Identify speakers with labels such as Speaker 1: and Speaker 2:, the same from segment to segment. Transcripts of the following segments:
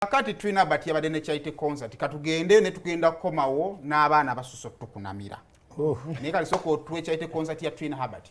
Speaker 1: Akati Twina Herbert yabadde ne kyayite concert katugende ne tugenda kukomawo n'abaana basusse okutukunamira. Naye kali sooka otuwe kyayite concert ya Twina Herbert.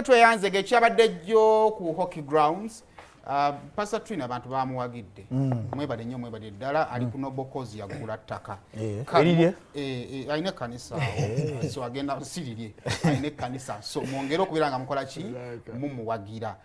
Speaker 1: Tweyanze gekyabadde jjo ku hockey grounds. Pastor Twina abantu bamuwagidde. Mwebale nnyo mwebale ddala ali ku Nobokozi yagula ttaka. Ayina kanisa so agenda sirirye ayina kanisa so mwongere okubeera nga mukola ki mumuwagira